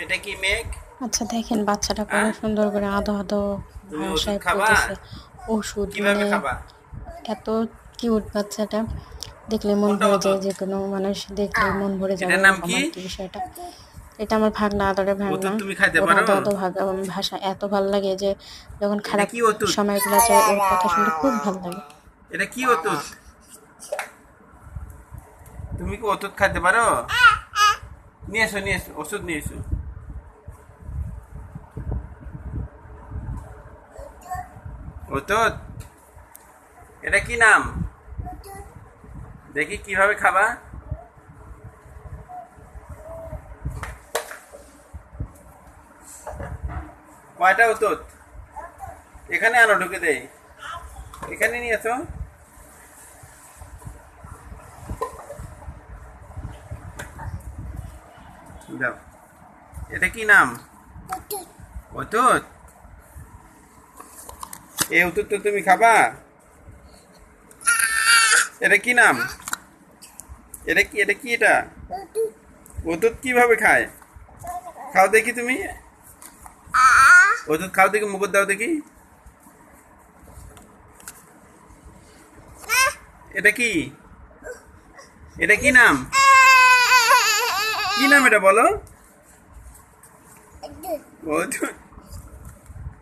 এটা কি মেঘ? আচ্ছা দেখেন বাচ্চাটা কত হ্যাঁ, সুন্দর করে আদো আদো তুমি ওষুধ ভাষায় খাবা? বলতেছে ওষুধ। কিভাবে মানে খাবা? এত কিউট বাচ্চাটা, দেখলে মন কোনটা ভরে যায়, ওষুধ? যে কোনো মানুষ দেখলে মন ভরে যাবে এটার নাম এরকম কি? আর কি বিষয়টা। এটা আমার ভাগনা, আদরের ভাগনা। ওষুধ তুমি খাইতে ওর পারো? আদো আদো ভাষা এত ভালো লাগে যে যখন এটা খারাপ কি ওষুধ? সময়গুলো যায় ওর কথা শুনতে খুব ভালো লাগে। এটা কি ওষুধ? তুমি কি ওষুধ খাইতে পারো? নিয়ে এসো, নিয়ে এসো, ওষুধ নিয়ে এসো। ওষুধ? এটা কি নাম? দেখি কিভাবে খাবা। কয়টা ওষুধ? এখানে আনো, ঢুকে দেই। এখানে নিয়ে এসো। যাও। এটা কি নাম? ওষুধ? এই ওষুধ তো তুমি খাবা? এটা কি নাম? এটা ওষুধ কিভাবে খায়? খাও দেখি তুমি। ওষুধ খাও দেখি, মুখ দাও দেখি। এটা কি? এটা কি নাম? কি নাম এটা বলো? ওষুধ।